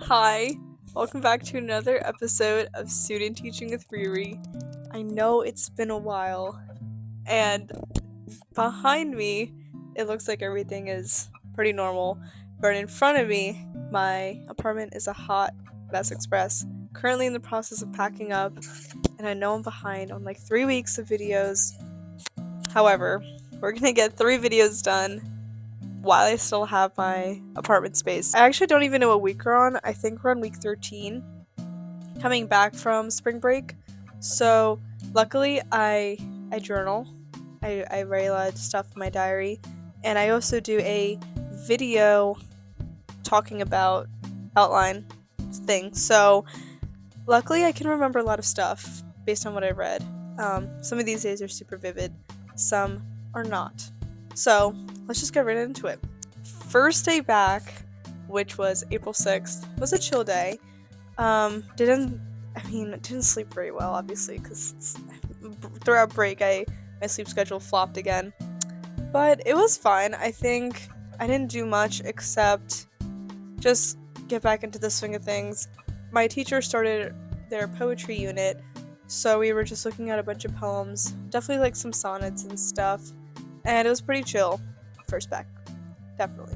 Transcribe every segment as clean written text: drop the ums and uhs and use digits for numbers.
Hi, welcome back to another episode of Student Teaching with Riri. I know it's been a while, and behind me, it looks like everything is pretty normal, but in front of me, my apartment is a hot mess express. Currently in the process of packing up, and I know I'm behind on like 3 weeks of videos. However, we're gonna get 3 videos done while I still have my apartment space. I actually don't even know what week we're on. I think we're on week 13, coming back from spring break. So luckily I journal. I write a lot of stuff in my diary, and I also do a video talking about outline thing. So luckily I can remember a lot of stuff based on what I read. Some of these days are super vivid, some are not. So let's just get right into it. First day back, which was April 6th, was a chill day. Didn't sleep very well, obviously, because throughout break, my sleep schedule flopped again. But it was fine. I think I didn't do much except just get back into the swing of things. My teacher started their poetry unit, so we were just looking at a bunch of poems, definitely like some sonnets and stuff, and it was pretty chill. First back, definitely.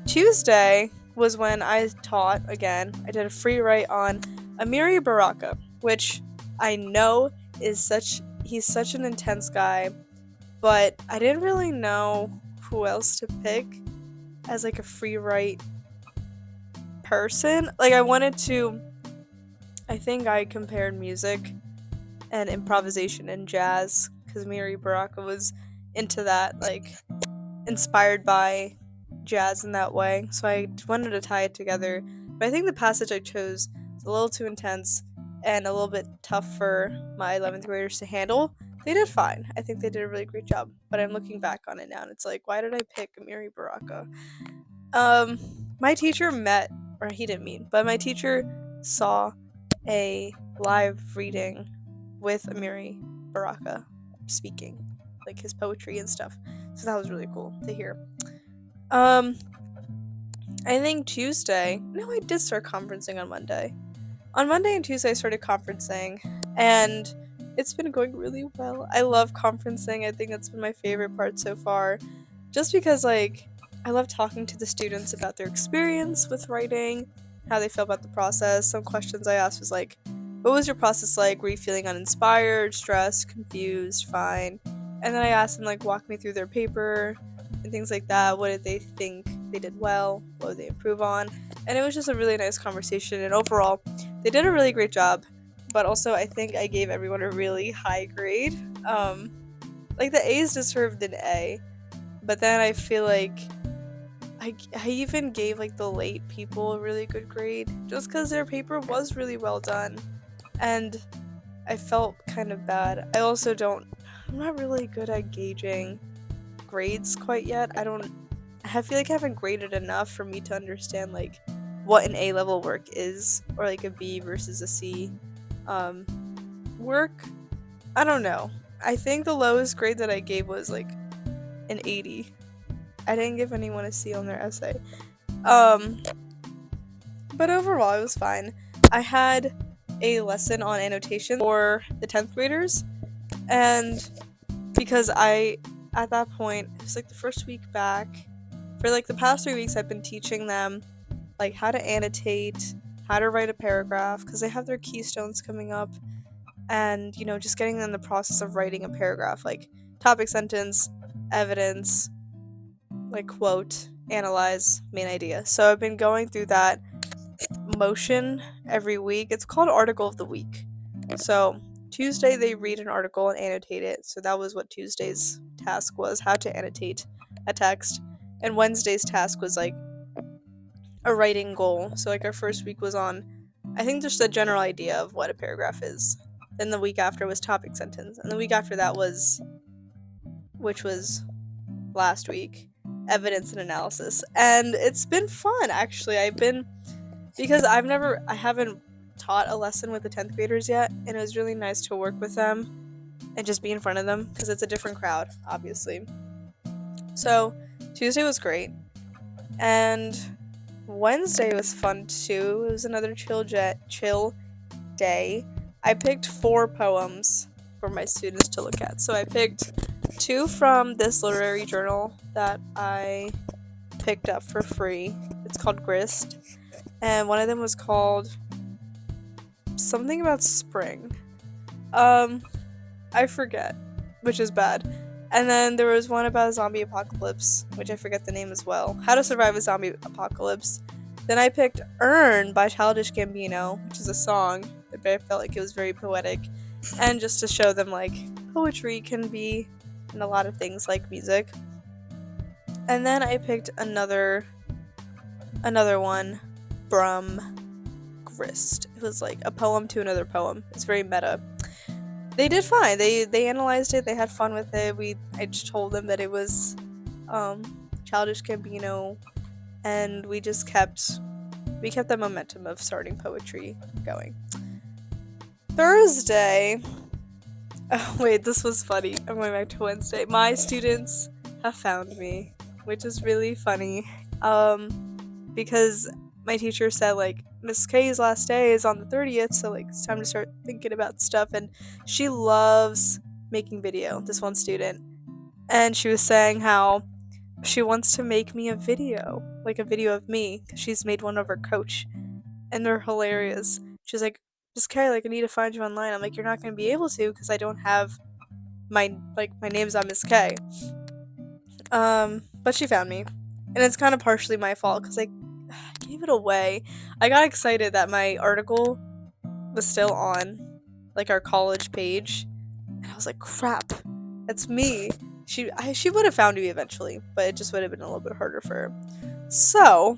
Tuesday was when I taught again. I did a free write on Amiri Baraka, which I know he's such an intense guy, but I didn't really know who else to pick as like a free write person. I think I compared music and improvisation and jazz because Amiri Baraka was into that, like inspired by jazz in that way, so I wanted to tie it together. But I think the passage I chose is a little too intense and a little bit tough for my 11th graders to handle. They did fine. I think they did a really great job, but I'm looking back on it now and it's like, why did I pick Amiri Baraka? My teacher met, or he didn't meet, but my teacher saw a live reading with Amiri Baraka speaking, like his poetry and stuff. So that was really cool to hear. I think Tuesday. No, I did start conferencing on Monday. On Monday and Tuesday, I started conferencing, and it's been going really well. I love conferencing. I think that's been my favorite part so far, just because I love talking to the students about their experience with writing, how they feel about the process. Some questions I asked was like, "What was your process like? Were you feeling uninspired, stressed, confused, fine?" And then I asked them like, walk me through their paper and things like that. What did they think they did well? What would they improve on? And it was just a really nice conversation. And overall, they did a really great job. But also, I think I gave everyone a really high grade. Like the A's deserved an A, but then I feel like I even gave like the late people a really good grade just because their paper was really well done, and I felt kind of bad. I'm not really good at gauging grades quite yet. I feel like I haven't graded enough for me to understand like what an A level work is, or like a B versus a C work. I don't know. I think the lowest grade that I gave was like an 80. I didn't give anyone a C on their essay. Um, but overall, it was fine. I had a lesson on annotation for the 10th graders, and because at that point, it was like the first week back, for like the past 3 weeks, I've been teaching them like how to annotate, how to write a paragraph, because they have their keystones coming up, and just getting them the process of writing a paragraph, like topic sentence, evidence, like quote, analyze, main idea. So I've been going through that motion every week. It's called Article of the Week. So Tuesday they read an article and annotate it. So that was what Tuesday's task was, how to annotate a text. And Wednesday's task was like a writing goal. So like our first week was on, I think, just a general idea of what a paragraph is. Then the week after was topic sentence. And the week after that was, which was last week, evidence and analysis. And it's been fun, actually. Because I haven't taught a lesson with the 10th graders yet, and it was really nice to work with them and just be in front of them, because it's a different crowd, obviously. So Tuesday was great, and Wednesday was fun too. It was another chill day. I picked 4 poems for my students to look at. So I picked 2 from this literary journal that I picked up for free. It's called Grist. And one of them was called something about spring. I forget, which is bad. And then there was one about a zombie apocalypse, which I forget the name as well. How to Survive a Zombie Apocalypse. Then I picked Earn by Childish Gambino, which is a song, but I felt like it was very poetic. And just to show them, like, poetry can be in a lot of things like music. And then I picked another one from Grist. It was like a poem to another poem. It's very meta. They did fine. They analyzed it. They had fun with it. I just told them that it was Childish Gambino, and we kept the momentum of starting poetry going. Thursday. Oh wait, this was funny. I'm going back to Wednesday. My students have found me, which is really funny. Because my teacher said, like, Miss K's last day is on the 30th, so, like, it's time to start thinking about stuff, and she loves making video, this one student, and she was saying how she wants to make me a video, like a video of me, because she's made one of her coach, and they're hilarious. She's like, Miss K, like, I need to find you online. I'm like, you're not going to be able to, because I don't have my name's on Miss K. But she found me, and it's kind of partially my fault, because I gave it away. I got excited that my article was still on, like, our college page, and I was like, crap, that's me. She would have found me eventually, but it just would have been a little bit harder for her. So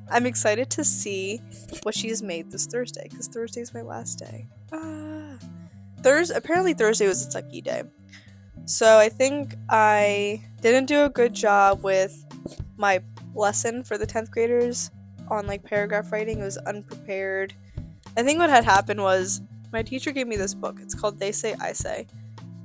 I'm excited to see what she's made this Thursday, because Thursday's my last day. Apparently Thursday was a sucky day. So I think I didn't do a good job with my lesson for the 10th graders on, like, paragraph writing. It was unprepared. I think what had happened was my teacher gave me this book. It's called They Say, I Say.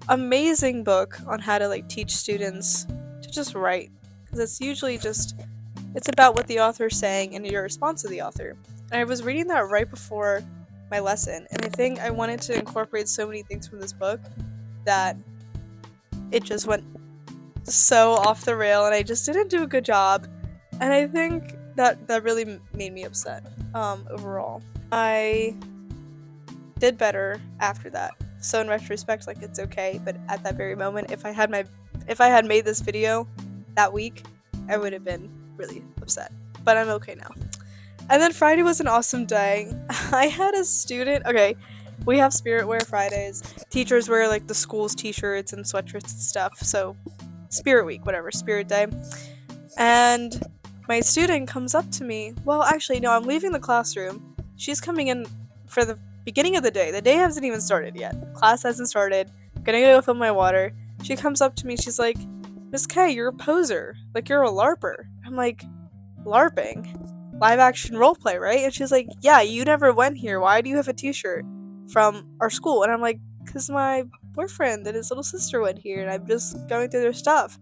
Amazing book on how to, like, teach students to just write, because it's usually it's about what the author is saying and your response to the author. And I was reading that right before my lesson, and I think I wanted to incorporate so many things from this book that it just went so off the rail, and I just didn't do a good job, and I think that really made me upset. Overall, I did better after that, so in retrospect, like, it's okay, but at that very moment, if I had made this video that week, I would have been really upset, but I'm okay now. And then Friday was an awesome day. I had a student, okay, we have Spirit Wear Fridays. Teachers wear, like, the school's t-shirts and sweatshirts and stuff, so Spirit Week, whatever, Spirit Day. And my student comes up to me. Well, actually, no, I'm leaving the classroom. She's coming in for the beginning of the day. The day hasn't even started yet. Class hasn't started. Gonna go fill my water. She comes up to me. She's like, Miss K, you're a poser. Like, you're a LARPer. I'm like, LARPing? Live action roleplay, right? And she's like, yeah, you never went here. Why do you have a t-shirt from our school? And I'm like, because my boyfriend and his little sister went here, and I'm just going through their stuff.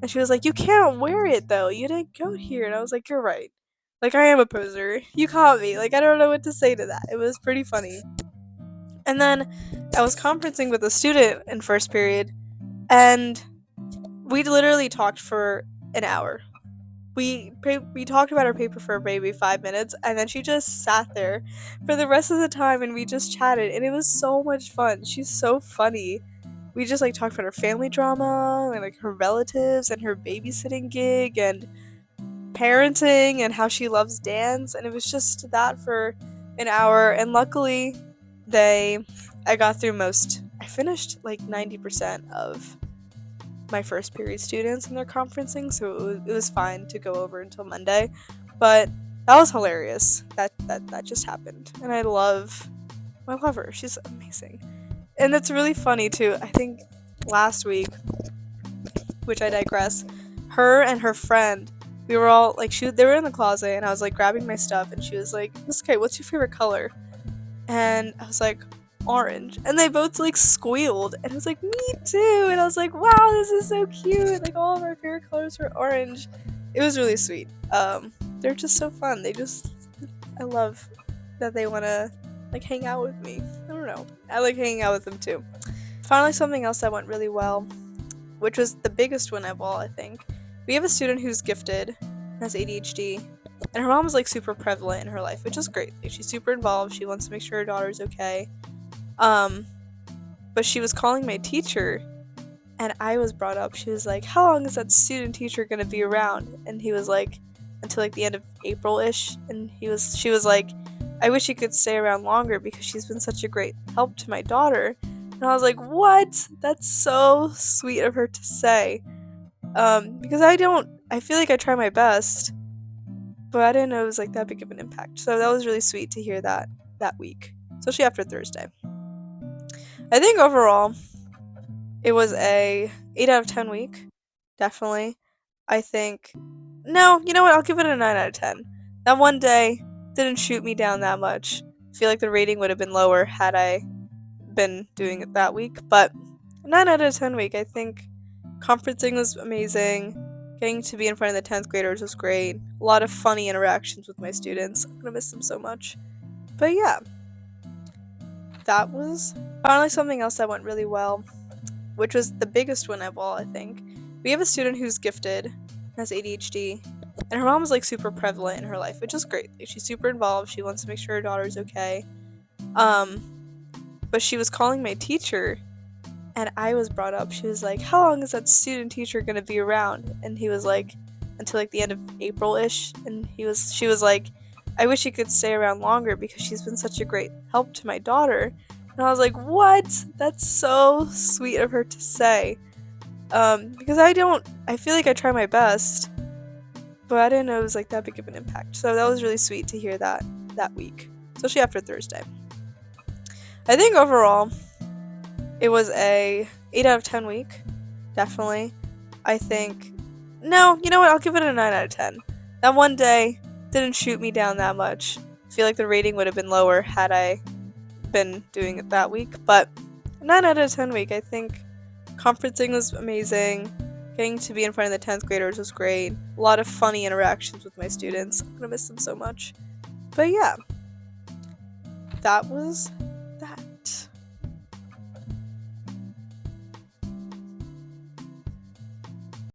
And she was like, you can't wear it, though. You didn't go here. And I was like, you're right. Like, I am a poser. You caught me. Like, I don't know what to say to that. It was pretty funny. And then I was conferencing with a student in first period, and we literally talked for an hour. We talked about our paper for maybe 5 minutes, and then she just sat there for the rest of the time, and we just chatted, and it was so much fun. She's so funny. We just, like, talked about her family drama, and, like, her relatives, and her babysitting gig, and parenting, and how she loves dance, and it was just that for an hour, and luckily, I got through I finished, like, 90% of my first period students in their conferencing, so it was fine to go over until Monday, but that was hilarious. That just happened, and I love her. She's amazing, and it's really funny too. I think last week, which I digress, her and her friend, we were all like, they were in the closet, and I was, like, grabbing my stuff, and she was like, Miss K, what's your favorite color? And I was like, orange, and they both, like, squealed, and I was like, me too, and I was like, wow, this is so cute, like, all of our favorite colors were orange. It was really sweet. they're just so fun. I love that they want to like hang out with me. I don't know. I like hanging out with them too. Finally, something else that went really well, which was the biggest one of all, I think. We have a student who's gifted, has ADHD, and her mom is like super prevalent in her life, which is great. Like, she's super involved. She wants to make sure her daughter's okay. But she was calling my teacher, and I was brought up. She was like, "How long is that student teacher gonna be around?" And he was like, "Until like the end of April-ish." And she was like, "I wish she could stay around longer because she's been such a great help to my daughter." And I was like, "What? That's so sweet of her to say." Because I feel like I try my best, but I didn't know it was like that big of an impact. So that was really sweet to hear that week, especially after Thursday. I think overall it was a 8 out of 10 week, definitely. I think no, you know what? I'll give it a 9 out of 10. That one day didn't shoot me down that much. I feel like the rating would have been lower had I been doing it that week, but 9 out of 10 week. I think conferencing was amazing. Getting to be in front of the 10th graders was great. A lot of funny interactions with my students. I'm gonna miss them so much. But yeah, that was finally something else that went really well, which was the biggest one of all, I think. We have a student who's gifted, has ADHD, and her mom is like super prevalent in her life, which is great. Like, she's super involved. She wants to make sure her daughter's okay. But she was calling my teacher, and I was brought up. She was like, "How long is that student teacher gonna be around?" And he was like, "Until like the end of April-ish." And she was like, "I wish she could stay around longer because she's been such a great help to my daughter." And I was like, "What? That's so sweet of her to say." Because I feel like I try my best, but I didn't know it was like that big of an impact. So that was really sweet to hear that week, especially after Thursday. I think overall it was a 8 out of 10 week, definitely. I think no, you know what? I'll give it a 9 out of 10. That one day didn't shoot me down that much. I feel like the rating would have been lower had I been doing it that week, but 9 out of 10 week. I think conferencing was amazing. Getting to be in front of the 10th graders was great. A lot of funny interactions with my students. I'm gonna miss them so much. But yeah, that was